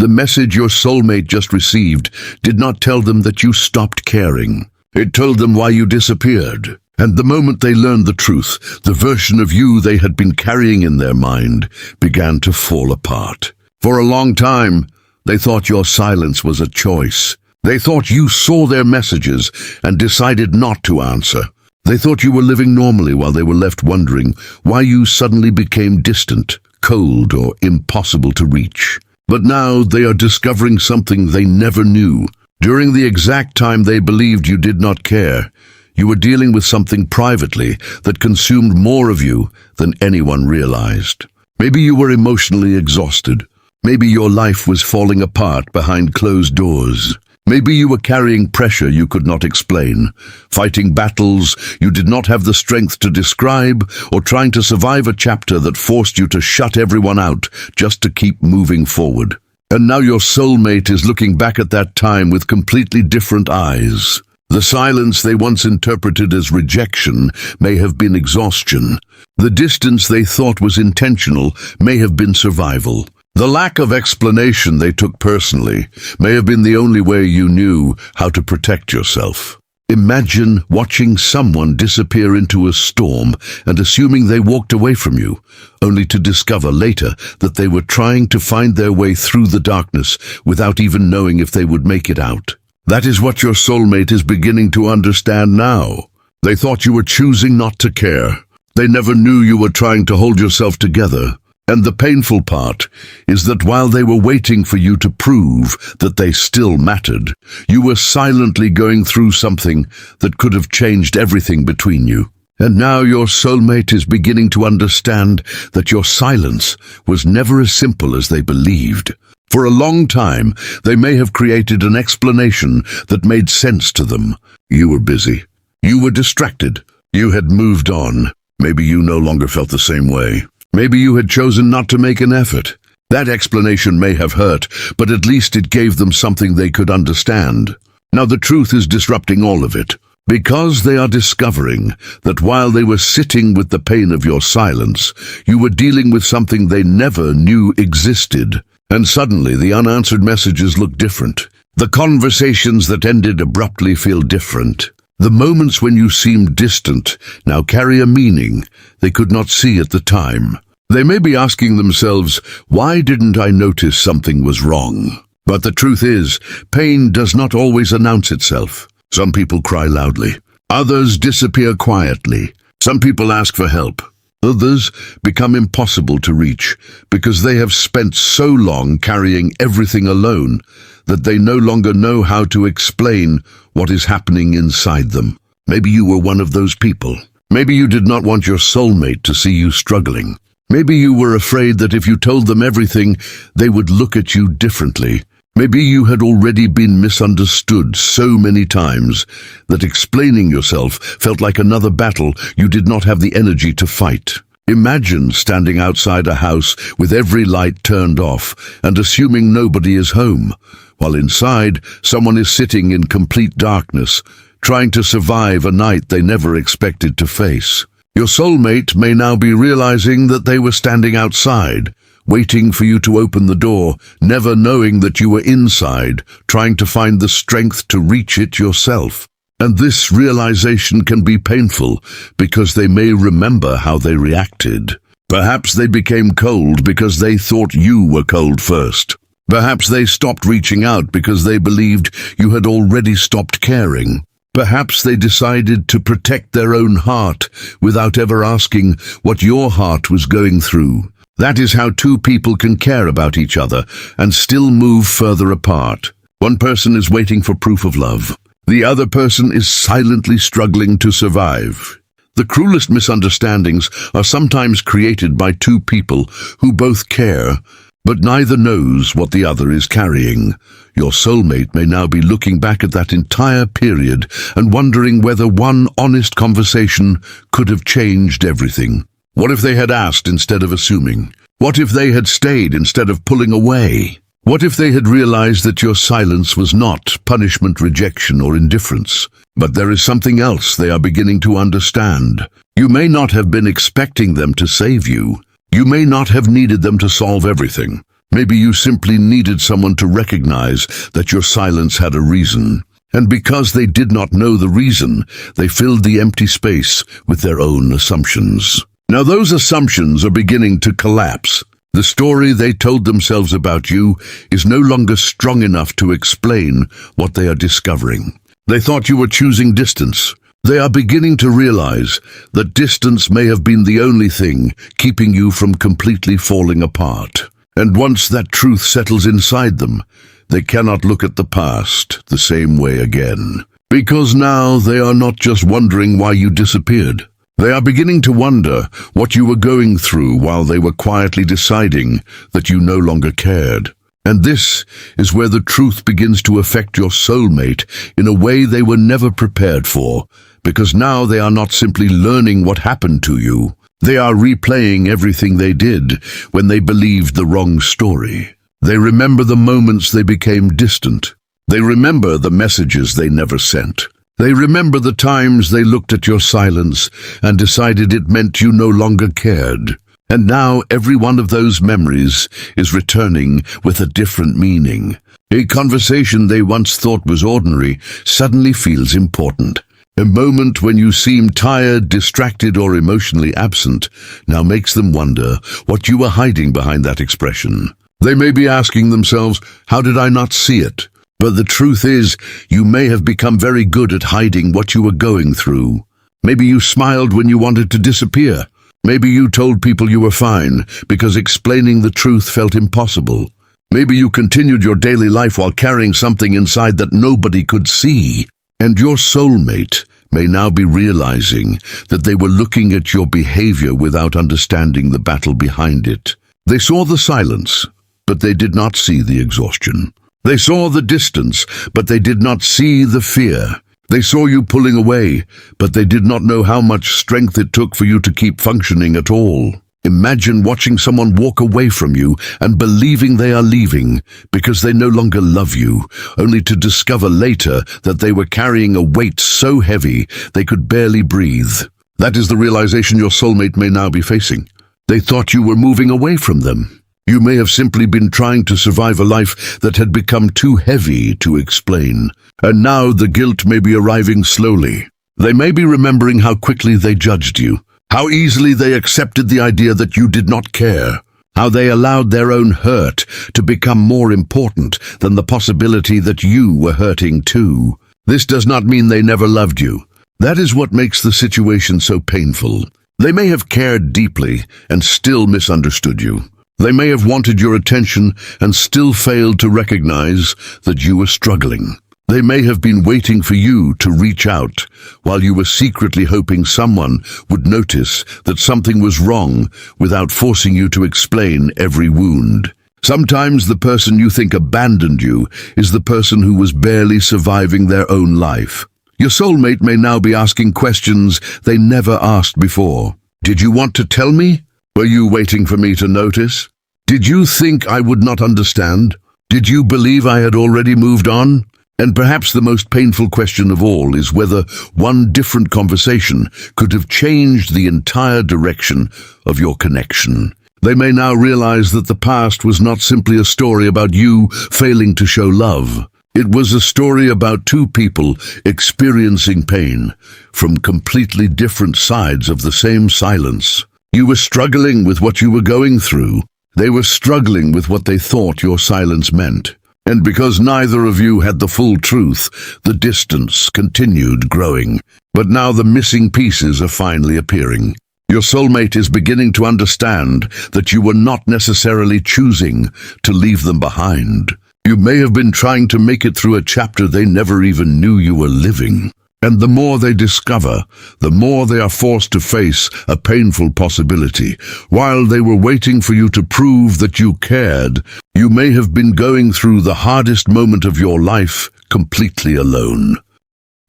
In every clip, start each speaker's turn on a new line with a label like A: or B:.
A: The message your soulmate just received did not tell them that you stopped caring. It told them why you disappeared. And the moment they learned the truth, the version of you they had been carrying in their mind began to fall apart. For a long time, they thought your silence was a choice. They thought you saw their messages and decided not to answer. They thought you were living normally while they were left wondering why you suddenly became distant, cold, or impossible to reach. But now they are discovering something they never knew. During the exact time they believed you did not care, you were dealing with something privately that consumed more of you than anyone realized. Maybe you were emotionally exhausted. Maybe your life was falling apart behind closed doors. Maybe you were carrying pressure you could not explain, fighting battles you did not have the strength to describe, or trying to survive a chapter that forced you to shut everyone out just to keep moving forward. And now your soulmate is looking back at that time with completely different eyes. The silence they once interpreted as rejection may have been exhaustion. The distance they thought was intentional may have been survival. The lack of explanation they took personally may have been the only way you knew how to protect yourself. Imagine watching someone disappear into a storm and assuming they walked away from you, only to discover later that they were trying to find their way through the darkness without even knowing if they would make it out. That is what your soulmate is beginning to understand now. They thought you were choosing not to care. They never knew you were trying to hold yourself together. And the painful part is that while they were waiting for you to prove that they still mattered, you were silently going through something that could have changed everything between you. And now your soulmate is beginning to understand that your silence was never as simple as they believed. For a long time, they may have created an explanation that made sense to them. You were busy. You were distracted. You had moved on. Maybe you no longer felt the same way. Maybe you had chosen not to make an effort. That explanation may have hurt, but at least it gave them something they could understand. Now the truth is disrupting all of it, because they are discovering that while they were sitting with the pain of your silence, you were dealing with something they never knew existed. And suddenly the unanswered messages look different. The conversations that ended abruptly feel different. The moments when you seemed distant now carry a meaning they could not see at the time. They may be asking themselves, why didn't I notice something was wrong? But the truth is, pain does not always announce itself. Some people cry loudly. Others disappear quietly. Some people ask for help. Others become impossible to reach because they have spent so long carrying everything alone that they no longer know how to explain what is happening inside them. Maybe you were one of those people. Maybe you did not want your soulmate to see you struggling. Maybe you were afraid that if you told them everything, they would look at you differently. Maybe you had already been misunderstood so many times that explaining yourself felt like another battle you did not have the energy to fight. Imagine standing outside a house with every light turned off and assuming nobody is home, while inside someone is sitting in complete darkness, trying to survive a night they never expected to face. Your soulmate may now be realizing that they were standing outside, waiting for you to open the door, never knowing that you were inside, trying to find the strength to reach it yourself. And this realization can be painful because they may remember how they reacted. Perhaps they became cold because they thought you were cold first. Perhaps they stopped reaching out because they believed you had already stopped caring. Perhaps they decided to protect their own heart without ever asking what your heart was going through. That is how two people can care about each other and still move further apart. One person is waiting for proof of love. The other person is silently struggling to survive. The cruelest misunderstandings are sometimes created by two people who both care, but neither knows what the other is carrying. Your soulmate may now be looking back at that entire period and wondering whether one honest conversation could have changed everything. What if they had asked instead of assuming? What if they had stayed instead of pulling away? What if they had realized that your silence was not punishment, rejection, or indifference? But there is something else they are beginning to understand. You may not have been expecting them to save you. You may not have needed them to solve everything. Maybe you simply needed someone to recognize that your silence had a reason. And because they did not know the reason, they filled the empty space with their own assumptions. Now those assumptions are beginning to collapse. The story they told themselves about you is no longer strong enough to explain what they are discovering. They thought you were choosing distance. They are beginning to realize that distance may have been the only thing keeping you from completely falling apart. And once that truth settles inside them, they cannot look at the past the same way again. Because now they are not just wondering why you disappeared. They are beginning to wonder what you were going through while they were quietly deciding that you no longer cared. And this is where the truth begins to affect your soulmate in a way they were never prepared for, because now they are not simply learning what happened to you. They are replaying everything they did when they believed the wrong story. They remember the moments they became distant. They remember the messages they never sent. They remember the times they looked at your silence and decided it meant you no longer cared. And now every one of those memories is returning with a different meaning. A conversation they once thought was ordinary suddenly feels important. A moment when you seem tired, distracted, or emotionally absent now makes them wonder what you were hiding behind that expression. They may be asking themselves, how did I not see it? But the truth is, you may have become very good at hiding what you were going through. Maybe you smiled when you wanted to disappear. Maybe you told people you were fine because explaining the truth felt impossible. Maybe you continued your daily life while carrying something inside that nobody could see. And your soulmate may now be realizing that they were looking at your behavior without understanding the battle behind it. They saw the silence, but they did not see the exhaustion. They saw the distance, but they did not see the fear. They saw you pulling away, but they did not know how much strength it took for you to keep functioning at all. Imagine watching someone walk away from you and believing they are leaving because they no longer love you, only to discover later that they were carrying a weight so heavy they could barely breathe. That is the realization your soulmate may now be facing. They thought you were moving away from them. You may have simply been trying to survive a life that had become too heavy to explain. And now the guilt may be arriving slowly. They may be remembering how quickly they judged you, how easily they accepted the idea that you did not care, how they allowed their own hurt to become more important than the possibility that you were hurting too. This does not mean they never loved you. That is what makes the situation so painful. They may have cared deeply and still misunderstood you. They may have wanted your attention and still failed to recognize that you were struggling. They may have been waiting for you to reach out, while you were secretly hoping someone would notice that something was wrong without forcing you to explain every wound. Sometimes the person you think abandoned you is the person who was barely surviving their own life. Your soulmate may now be asking questions they never asked before. Did you want to tell me? Were you waiting for me to notice? Did you think I would not understand? Did you believe I had already moved on? And perhaps the most painful question of all is whether one different conversation could have changed the entire direction of your connection. They may now realize that the past was not simply a story about you failing to show love. It was a story about two people experiencing pain from completely different sides of the same silence. You were struggling with what you were going through. They were struggling with what they thought your silence meant. And because neither of you had the full truth, the distance continued growing. But now the missing pieces are finally appearing. Your soulmate is beginning to understand that you were not necessarily choosing to leave them behind. You may have been trying to make it through a chapter they never even knew you were living. And the more they discover, the more they are forced to face a painful possibility. While they were waiting for you to prove that you cared, you may have been going through the hardest moment of your life completely alone.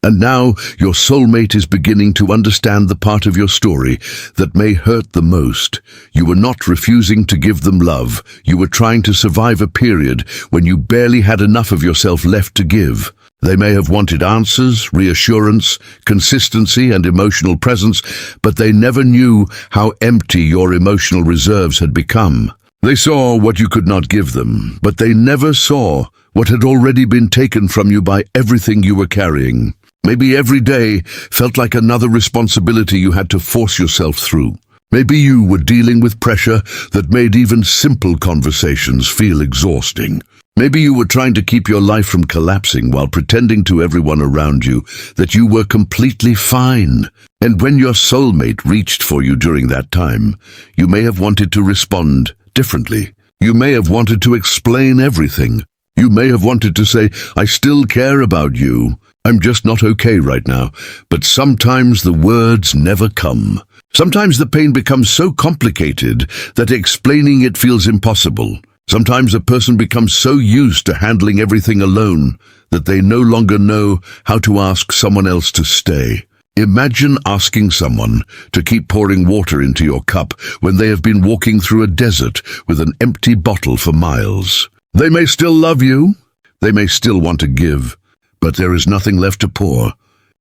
A: And now your soulmate is beginning to understand the part of your story that may hurt the most. You were not refusing to give them love. You were trying to survive a period when you barely had enough of yourself left to give. They may have wanted answers, reassurance, consistency, and emotional presence, but they never knew how empty your emotional reserves had become. They saw what you could not give them, but they never saw what had already been taken from you by everything you were carrying. Maybe every day felt like another responsibility you had to force yourself through. Maybe you were dealing with pressure that made even simple conversations feel exhausting. Maybe you were trying to keep your life from collapsing while pretending to everyone around you that you were completely fine. And when your soulmate reached for you during that time, you may have wanted to respond differently. You may have wanted to explain everything. You may have wanted to say, "I still care about you. I'm just not okay right now." But sometimes the words never come. Sometimes the pain becomes so complicated that explaining it feels impossible. Sometimes a person becomes so used to handling everything alone that they no longer know how to ask someone else to stay. Imagine asking someone to keep pouring water into your cup when they have been walking through a desert with an empty bottle for miles. They may still love you, they may still want to give, but there is nothing left to pour.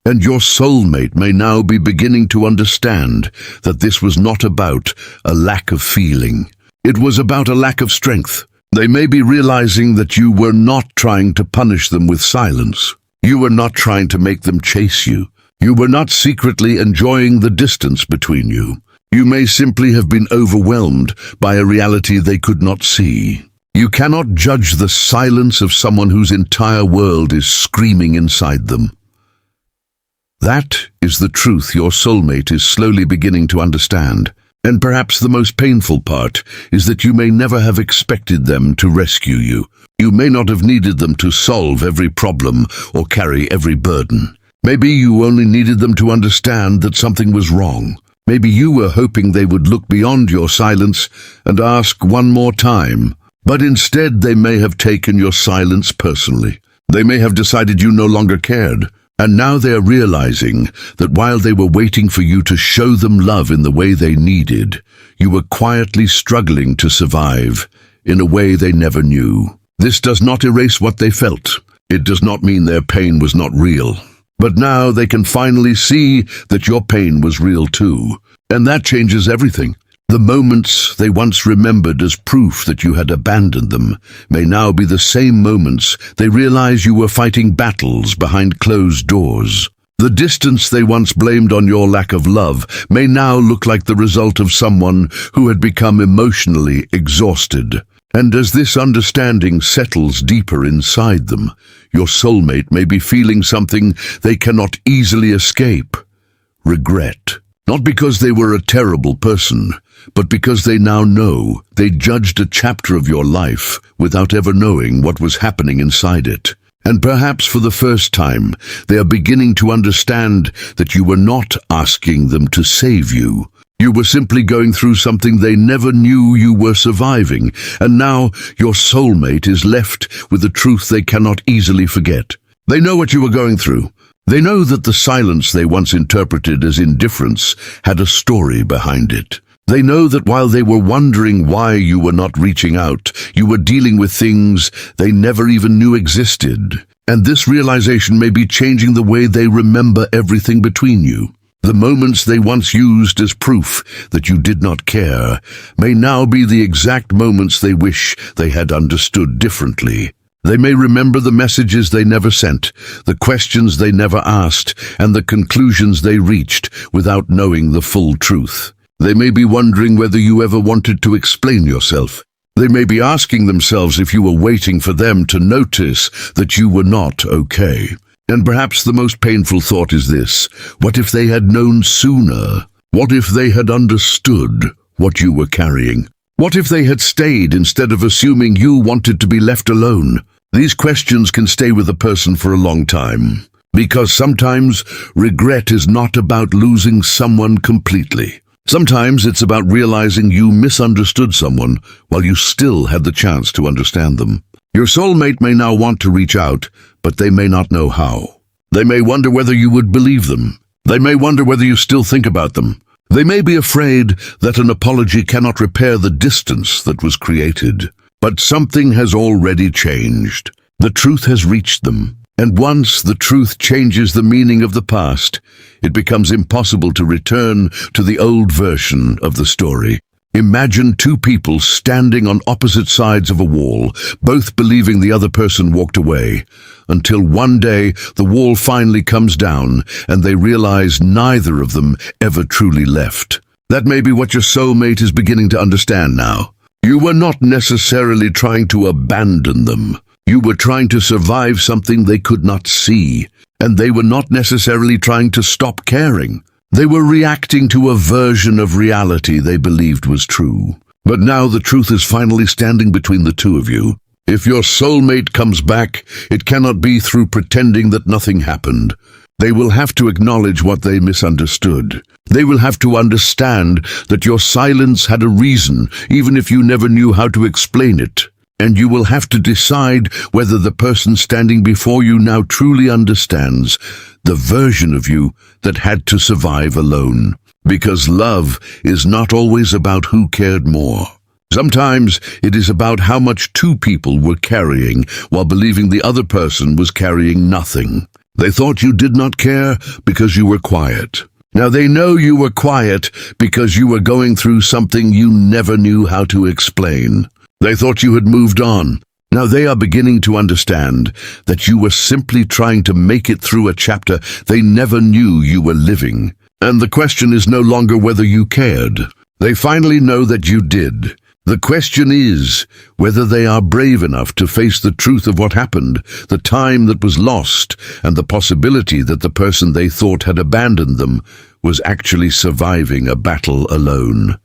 A: And your soulmate may now be beginning to understand that this was not about a lack of feeling. It was about a lack of strength. They may be realizing that you were not trying to punish them with silence. You were not trying to make them chase you. You were not secretly enjoying the distance between you. You may simply have been overwhelmed by a reality they could not see. You cannot judge the silence of someone whose entire world is screaming inside them. That is the truth your soulmate is slowly beginning to understand. And perhaps the most painful part is that you may never have expected them to rescue you. You may not have needed them to solve every problem or carry every burden. Maybe you only needed them to understand that something was wrong. Maybe you were hoping they would look beyond your silence and ask one more time. But instead they may have taken your silence personally. They may have decided you no longer cared. And now they are realizing that while they were waiting for you to show them love in the way they needed, you were quietly struggling to survive in a way they never knew. This does not erase what they felt. It does not mean their pain was not real. But now they can finally see that your pain was real too. And that changes everything. The moments they once remembered as proof that you had abandoned them may now be the same moments they realize you were fighting battles behind closed doors. The distance they once blamed on your lack of love may now look like the result of someone who had become emotionally exhausted. And as this understanding settles deeper inside them, your soulmate may be feeling something they cannot easily escape: regret. Not because they were a terrible person, but because they now know they judged a chapter of your life without ever knowing what was happening inside it. And perhaps for the first time, they are beginning to understand that you were not asking them to save you. You were simply going through something they never knew you were surviving, and now your soulmate is left with the truth they cannot easily forget. They know what you were going through. They know that the silence they once interpreted as indifference had a story behind it. They know that while they were wondering why you were not reaching out, you were dealing with things they never even knew existed. And this realization may be changing the way they remember everything between you. The moments they once used as proof that you did not care may now be the exact moments they wish they had understood differently. They may remember the messages they never sent, the questions they never asked, and the conclusions they reached without knowing the full truth. They may be wondering whether you ever wanted to explain yourself. They may be asking themselves if you were waiting for them to notice that you were not okay. And perhaps the most painful thought is this: what if they had known sooner? What if they had understood what you were carrying? What if they had stayed instead of assuming you wanted to be left alone? These questions can stay with a person for a long time, because sometimes regret is not about losing someone completely. Sometimes it's about realizing you misunderstood someone while you still had the chance to understand them. Your soulmate may now want to reach out, but they may not know how. They may wonder whether you would believe them. They may wonder whether you still think about them. They may be afraid that an apology cannot repair the distance that was created. But something has already changed. The truth has reached them. And once the truth changes the meaning of the past, it becomes impossible to return to the old version of the story. Imagine two people standing on opposite sides of a wall, both believing the other person walked away, until one day the wall finally comes down and they realize neither of them ever truly left. That may be what your soulmate is beginning to understand now. You were not necessarily trying to abandon them. You were trying to survive something they could not see, and they were not necessarily trying to stop caring. They were reacting to a version of reality they believed was true. But now the truth is finally standing between the two of you. If your soulmate comes back, it cannot be through pretending that nothing happened. They will have to acknowledge what they misunderstood. They will have to understand that your silence had a reason, even if you never knew how to explain it. And you will have to decide whether the person standing before you now truly understands the version of you that had to survive alone. Because love is not always about who cared more. Sometimes it is about how much two people were carrying while believing the other person was carrying nothing. They thought you did not care because you were quiet. Now they know you were quiet because you were going through something you never knew how to explain. They thought you had moved on. Now they are beginning to understand that you were simply trying to make it through a chapter they never knew you were living. And the question is no longer whether you cared. They finally know that you did. The question is whether they are brave enough to face the truth of what happened, the time that was lost, and the possibility that the person they thought had abandoned them was actually surviving a battle alone.